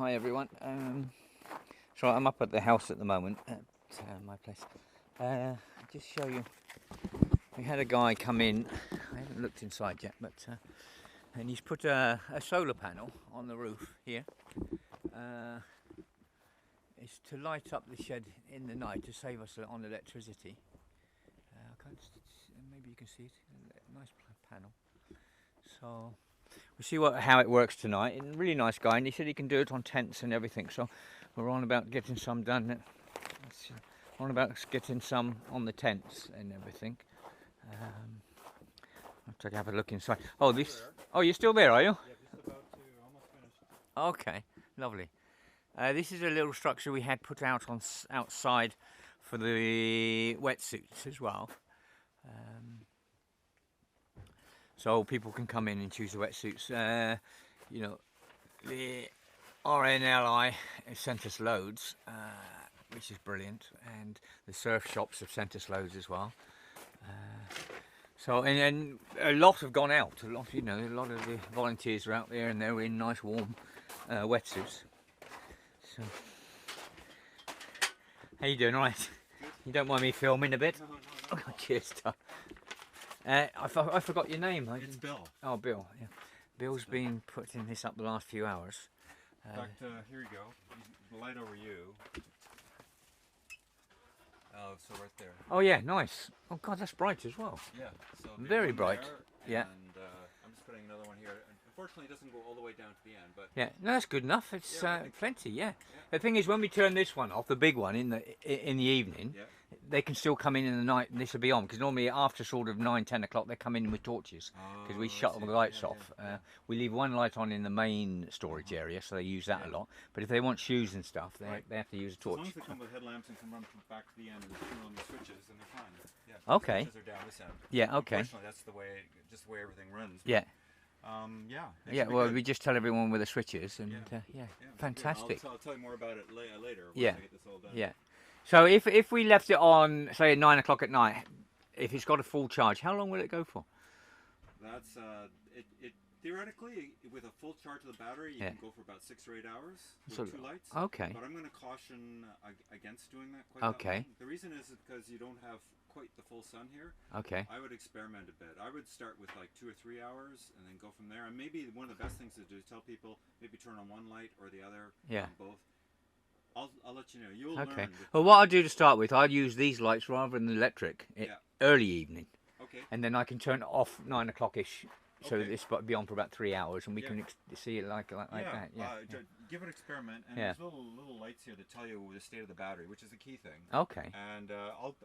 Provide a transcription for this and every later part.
Hi everyone. So I'm up at the house at the moment at my place. Just show you. We had a guy come in. I haven't looked inside yet, but and he's put a solar panel on the roof here. It's to light up the shed in the night to save us on electricity. Maybe you can see it. Nice panel. So we'll see how it works tonight. And really nice guy, and he said he can do it on tents and everything. So we're on about getting some done. On about getting some on the tents and everything. I'll have a look inside. Oh, this. Oh, you're still there, are you? Yeah, just about to, almost finished. Okay, lovely. This is a little structure we had put out outside for the wetsuits as well. So people can come in and choose the wetsuits. You know, the RNLI has sent us loads, which is brilliant, and the surf shops have sent us loads as well. So and a lot have gone out. A lot of the volunteers are out there, and they're in nice warm wetsuits. So, how you doing? All right? You don't mind me filming a bit? No. Oh, cheers, Tom. I forgot your name. It's Bill. Oh, Bill. Yeah. Bill's been putting this up the last few hours. In fact, here you go. The light over you. Oh, so right there. Oh yeah, nice. Oh God, that's bright as well. Yeah. So very bright. Yeah. And I'm just putting another one here. Unfortunately, it doesn't go all the way down to the end, but yeah, no, that's good enough. It's plenty. Yeah. Yeah. The thing is, when we turn this one off, the big one in the evening, yeah. they can still come in the night, and this will be on. Because normally after sort of 9-10 o'clock, they come in with torches because we shut all the lights off. We leave one light on in the main storage area, so they use that a lot. But if they want shoes and stuff, they have to use a torch. As long as they come with headlamps and can run from back to the end and turn on the switches, then they're fine. Yeah. Okay. The switches are down this end. Yeah. Okay. Unfortunately, that's just the way everything runs. Yeah. Yeah. Yeah. Well, we just tell everyone where the switch is, and Yeah, fantastic. I'll tell you more about it later. Yeah. When I get this all done. Yeah. So if we left it on, say, at 9 o'clock at night, if it's got a full charge, how long will it go for? That's it. Theoretically, with a full charge of the battery, you can go for about 6 or 8 hours with 2 lights. Okay. But I'm going to caution against doing that quite that long. The reason is because you don't have quite the full sun here. Okay. I would experiment a bit. I would start with like 2 or 3 hours and then go from there. And maybe one of the best things to do is tell people maybe turn on one light or the other. Yeah. Both. I'll let you know. You'll learn. Well, what I'll do to start with, I'll use these lights rather than the electric early evening. Okay. And then I can turn it off 9 o'clock-ish. So this will be on for about 3 hours, and we can see it like that. Yeah. Give it an experiment, and there's little lights here to tell you the state of the battery, which is the key thing. Okay. And I'll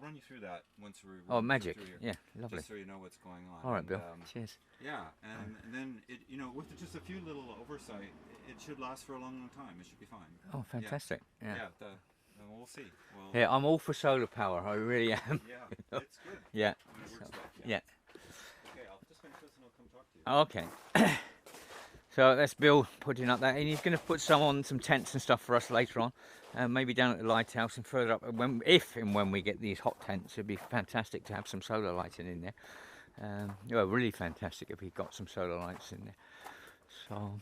run you through that once we're. Oh, magic! Yeah, lovely. Just so you know what's going on. All right, Bill. Cheers. Yeah, and then with just a few little oversight, it should last for a long, long time. It should be fine. Oh, fantastic! Yeah. We'll see. Yeah, I'm all for solar power. I really am. Yeah, it's good. Yeah. Yeah. Okay, I'll just finish this and I'll come talk to you. Okay. So that's Bill putting up that, and he's going to put some tents and stuff for us later on, maybe down at the lighthouse and further up. If and when we get these hot tents, it'd be fantastic to have some solar lighting in there. Really fantastic if we got some solar lights in there. So,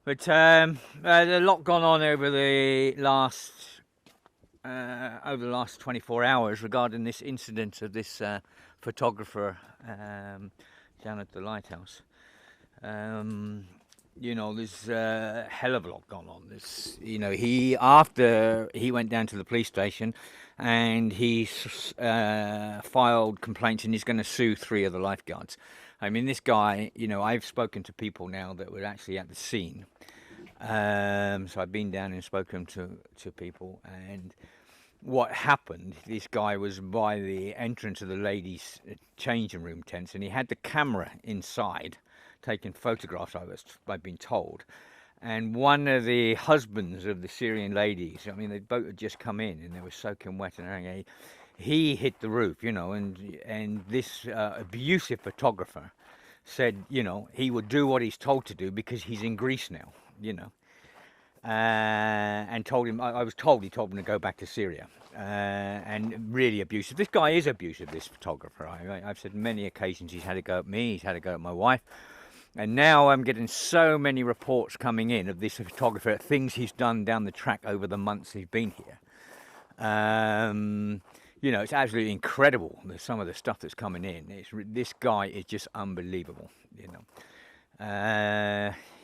but there's a lot gone on over the last 24 hours regarding this incident of this photographer down at the lighthouse. There's a hell of a lot gone on. After he went down to the police station and he filed complaints, and he's going to sue 3 of the lifeguards. I mean, this guy, I've spoken to people now that were actually at the scene. So I've been down and spoken to people, and what happened, this guy was by the entrance of the ladies' changing room tents, and he had the camera inside taking photographs of us, I've been told. And one of the husbands of the Syrian ladies, I mean, the boat had just come in and they were soaking wet and everything. He hit the roof, and this abusive photographer said, he would do what he's told to do because he's in Greece now, and told him, I was told, he told him to go back to Syria, and really abusive. This guy is abusive, this photographer. I've said many occasions he's had to go at me, he's had to go at my wife. And now I'm getting so many reports coming in of this photographer, things he's done down the track over the months he's been here. You know, it's absolutely incredible, some of the stuff that's coming in. This guy is just unbelievable, you know.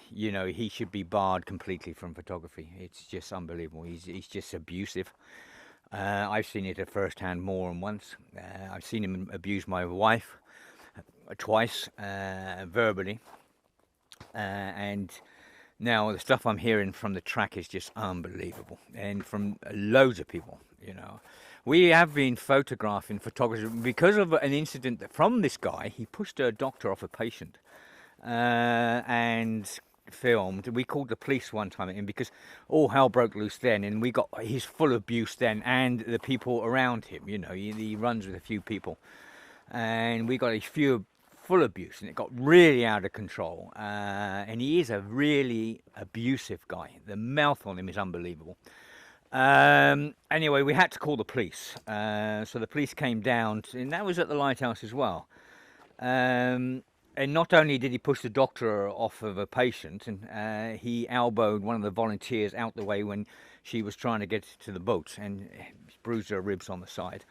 You know, he should be barred completely from photography. It's just unbelievable. He's just abusive. I've seen it at first hand more than once. I've seen him abuse my wife twice, verbally. And now the stuff I'm hearing from the track is just unbelievable, and from loads of people, you know. We have been photographing photographers because of an incident from this guy. He pushed a doctor off a patient, and filmed. We called the police one time at him because all hell broke loose then, and we got his full abuse then, and the people around him. You know, he runs with a few people, and we got his few full abuse, and it got really out of control. And he is a really abusive guy. The mouth on him is unbelievable. Anyway, we had to call the police. So the police came down, and that was at the lighthouse as well. And not only did he push the doctor off of a patient, and he elbowed one of the volunteers out the way when she was trying to get to the boat, and bruised her ribs on the side.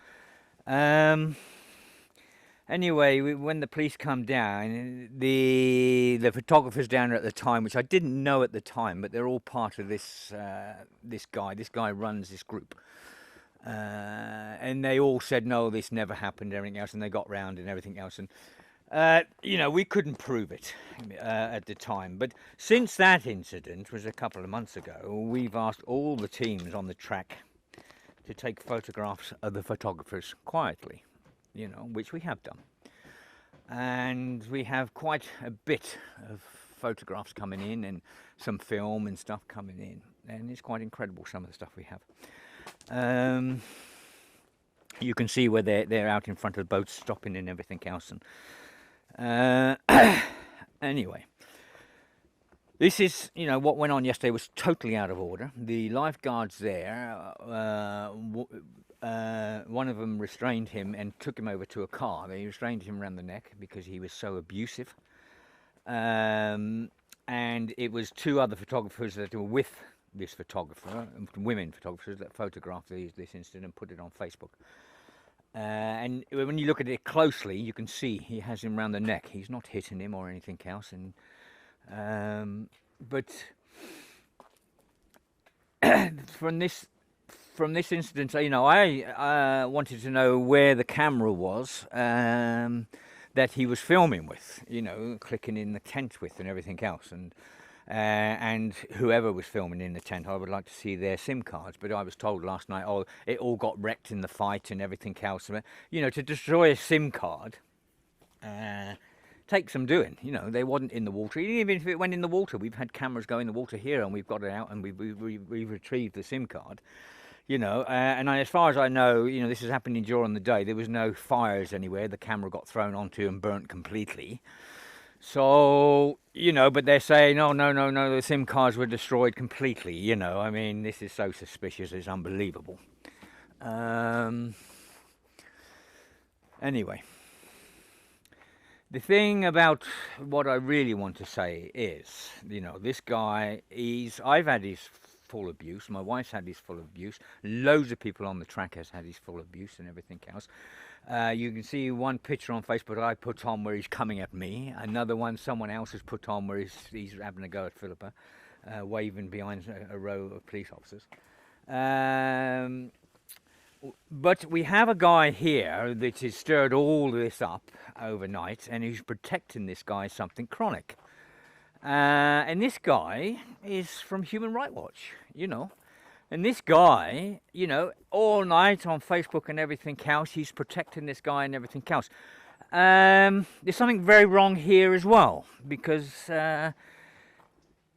Anyway, when the police come down, the photographers down there at the time, which I didn't know at the time, but they're all part of this this guy. This guy runs this group, and they all said no, this never happened, and everything else, and they got round and everything else, and you know, we couldn't prove it at the time. But since that incident was a couple of months ago, we've asked all the teams on the track to take photographs of the photographers quietly, you know, which we have done. And we have quite a bit of photographs coming in, and some film and stuff coming in. And it's quite incredible, some of the stuff we have. You can see where they're out in front of the boats stopping and everything else. And anyway, this is, you know, what went on yesterday was totally out of order. The lifeguards there, one of them restrained him and took him over to a car. They restrained him around the neck because he was so abusive. And it was two other photographers that were with this photographer, women photographers, that photographed this incident and put it on Facebook. And when you look at it closely, you can see he has him round the neck. He's not hitting him or anything else. And but from this incident, you know, I wanted to know where the camera was that he was filming with, you know, clicking in the tent with and everything else, and whoever was filming in the tent, I would like to see their SIM cards. But I was told last night, oh, it all got wrecked in the fight and everything else. You know, to destroy a SIM card takes some doing. You know, they wasn't in the water. Even if it went in the water, we've had cameras go in the water here, and we've got it out, and we've retrieved the SIM card. You know, and as far as I know, you know, this is happening during the day. There was no fires anywhere. The camera got thrown onto and burnt completely. So, you know, but they're saying, oh, no, the SIM cards were destroyed completely, you know. I mean, this is so suspicious, it's unbelievable. Anyway, the thing about what I really want to say is, you know, this guy, I've had his full abuse, my wife's had his full abuse, loads of people on the track has had his full abuse and everything else. You can see one picture on Facebook I put on where he's coming at me. Another one someone else has put on where he's having a go at Philippa, waving behind a row of police officers. But we have a guy here that has stirred all this up overnight, and he's protecting this guy something chronic. And this guy is from Human Rights Watch, you know. And this guy, you know, all night on Facebook and everything else, he's protecting this guy and everything else. There's something very wrong here as well, because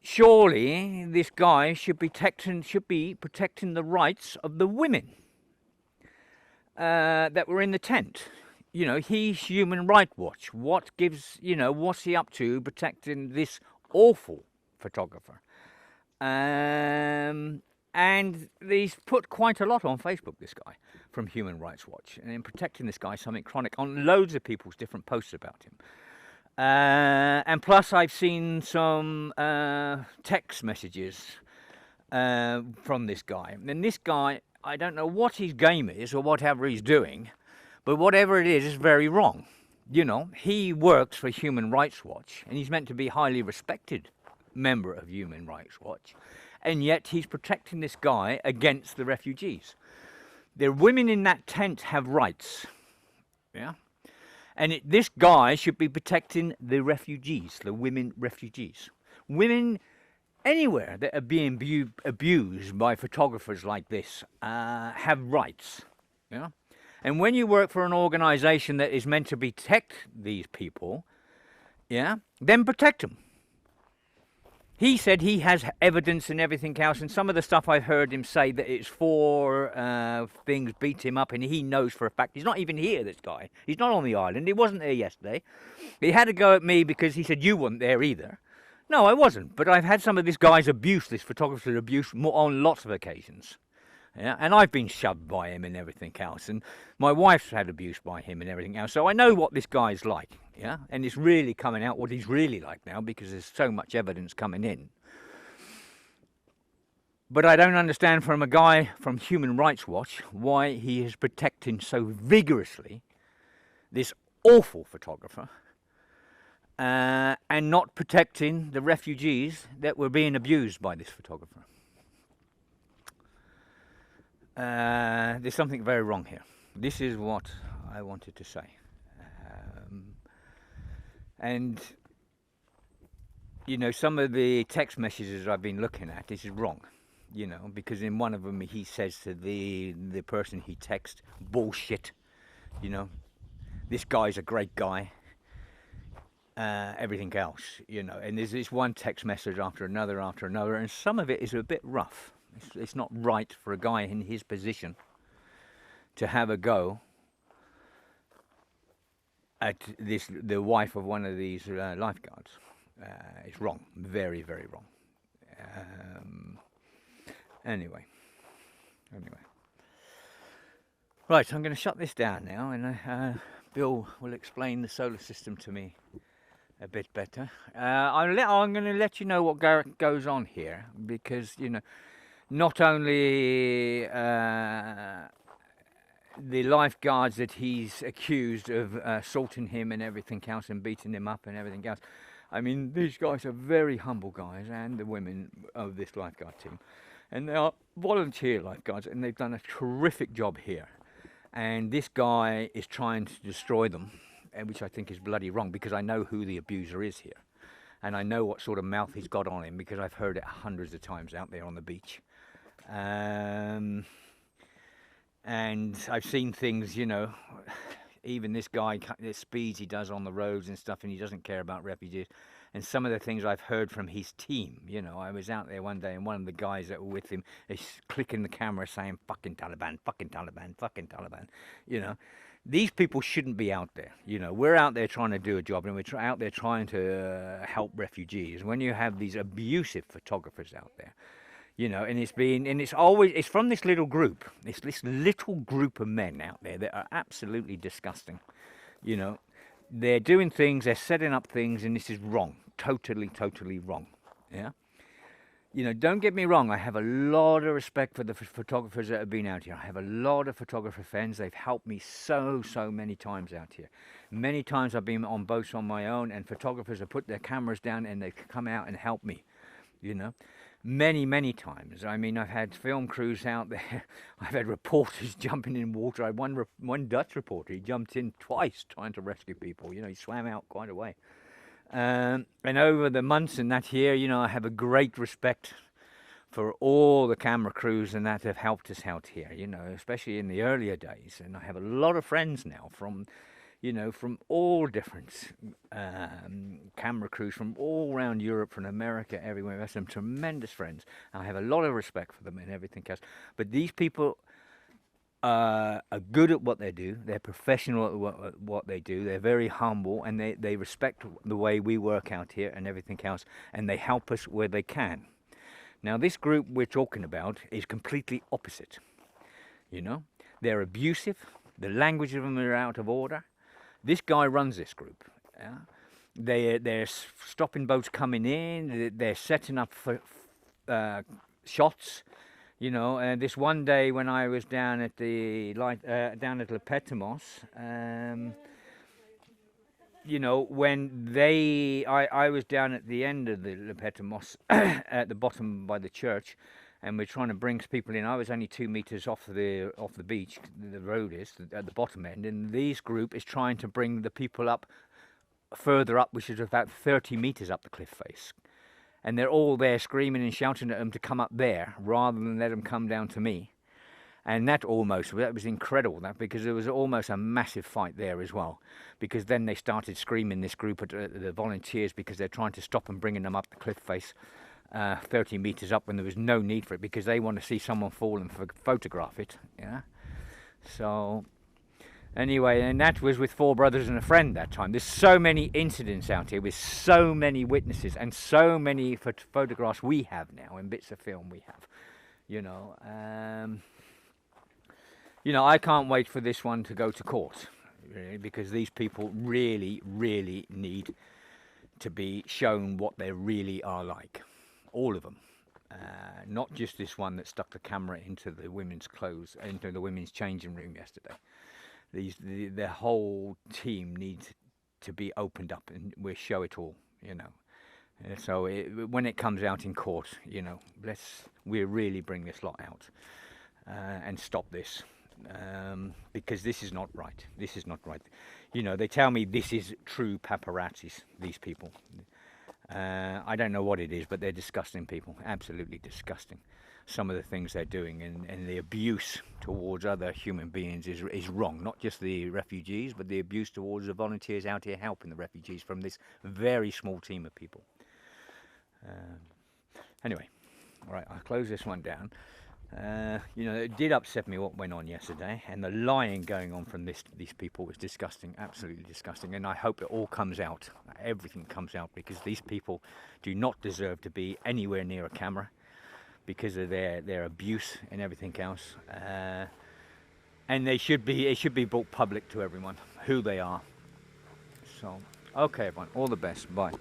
surely this guy should be protecting the rights of the women that were in the tent. You know, he's Human Rights Watch. What's he up to protecting this awful photographer? And he's put quite a lot on Facebook, this guy from Human Rights Watch, and in protecting this guy something chronic on loads of people's different posts about him. And plus, I've seen some text messages from this guy. And this guy, I don't know what his game is or whatever he's doing, but whatever it is very wrong. You know, he works for Human Rights Watch, and he's meant to be a highly respected member of Human Rights Watch, and yet he's protecting this guy against the refugees. The women in that tent have rights, yeah? And this guy should be protecting the refugees, the women refugees. Women anywhere that are being abused by photographers like this have rights, yeah? And when you work for an organization that is meant to protect these people, yeah, then protect them. He said he has evidence and everything else, and some of the stuff I've heard him say that it's four things beat him up, and he knows for a fact. He's not even here, this guy. He's not on the island. He wasn't there yesterday. He had to go at me because he said you weren't there either. No, I wasn't, but I've had some of this guy's abuse, this photographer's abuse, on lots of occasions. Yeah, and I've been shoved by him and everything else, and my wife's had abuse by him and everything else, so I know what this guy's like, yeah, and it's really coming out what he's really like now because there's so much evidence coming in. But I don't understand from a guy from Human Rights Watch why he is protecting so vigorously this awful photographer and not protecting the refugees that were being abused by this photographer. There's something very wrong here. This is what I wanted to say. And, you know, some of the text messages I've been looking at, this is wrong, you know, because in one of them he says to the person he texts, bullshit, you know, this guy's a great guy, everything else, you know, and there's this one text message after another, and some of it is a bit rough. It's not right for a guy in his position to have a go at the wife of one of these lifeguards. It's wrong, very, very wrong. Anyway. Right, I'm going to shut this down now, and Bill will explain the solar system to me a bit better. I'm going to let you know what goes on here, because, you know, not only the lifeguards that he's accused of assaulting him and everything else and beating him up and everything else. I mean, these guys are very humble guys, and the women of this lifeguard team. And they are volunteer lifeguards, and they've done a terrific job here. And this guy is trying to destroy them, which I think is bloody wrong, because I know who the abuser is here. And I know what sort of mouth he's got on him, because I've heard it hundreds of times out there on the beach. And I've seen things, you know, even this guy, the speeds he does on the roads and stuff, and he doesn't care about refugees. And some of the things I've heard from his team, you know, I was out there one day and one of the guys that were with him is clicking the camera saying, fucking Taliban, fucking Taliban, fucking Taliban, you know. These people shouldn't be out there, you know. We're out there trying to do a job, and we're out there trying to help refugees. When you have these abusive photographers out there, you know, and it's from this little group, this little group of men out there that are absolutely disgusting, you know. They're doing things, they're setting up things, and this is wrong, totally wrong, yeah. You know, don't get me wrong, I have a lot of respect for the photographers that have been out here. I have a lot of photographer friends. They've helped me so many times out here. Many times I've been on boats on my own, and photographers have put their cameras down and they've come out and helped me, you know. Many times. I mean, I've had film crews out there. I've had reporters jumping in water. I had one Dutch reporter. He jumped in twice trying to rescue people. You know, he swam out quite a way. And over the months and that year, you know, I have a great respect for all the camera crews and that have helped us out here, you know, especially in the earlier days. And I have a lot of friends now from, you know, from all different camera crews from all around Europe, from America, everywhere. I have some tremendous friends. I have a lot of respect for them and everything else. But these people are good at what they do. They're professional at what they do. They're very humble, and they respect the way we work out here and everything else, and they help us where they can. Now, this group we're talking about is completely opposite. You know, they're abusive. The language of them are out of order. This guy runs this group. Yeah? They're stopping boats coming in. They're setting up for shots. You know, this one day when I was down at the down at Lepetamos, you know, I was down at the end of the Lepetamos, at the bottom by the church, and we're trying to bring people in. I was only 2 meters off the beach. The road is at the bottom end, and this group is trying to bring the people up further up, which is about 30 meters up the cliff face. And they're all there screaming and shouting at them to come up there rather than let them come down to me. And that was incredible, that, because there was almost a massive fight there as well. Because then they started screaming, this group of the volunteers, because they're trying to stop them bringing them up the cliff face 30 meters up when there was no need for it, because they want to see someone fall and photograph it. Yeah. So anyway, and that was with 4 brothers and a friend that time. There's so many incidents out here with so many witnesses and so many photographs we have now and bits of film we have. You know, I can't wait for this one to go to court, really, because these people really, really need to be shown what they really are like. All of them. Not just this one that stuck the camera into the women's clothes, into the women's changing room yesterday. The whole team needs to be opened up, and we show it all, you know. So when it comes out in court, you know, we really bring this lot out and stop this, because this is not right. This is not right. You know, they tell me this is true paparazzis, these people. I don't know what it is, but they're disgusting people, absolutely disgusting. Some of the things they're doing, and the abuse towards other human beings is wrong. Not just the refugees, but the abuse towards the volunteers out here helping the refugees from this very small team of people. Anyway, all right, I'll close this one down. You know, it did upset me what went on yesterday, and the lying going on from these people was disgusting, absolutely disgusting. And I hope it all comes out, everything comes out, because these people do not deserve to be anywhere near a camera because of their abuse and everything else. And it should be brought public to everyone who they are. So, okay, everyone, all the best. Bye.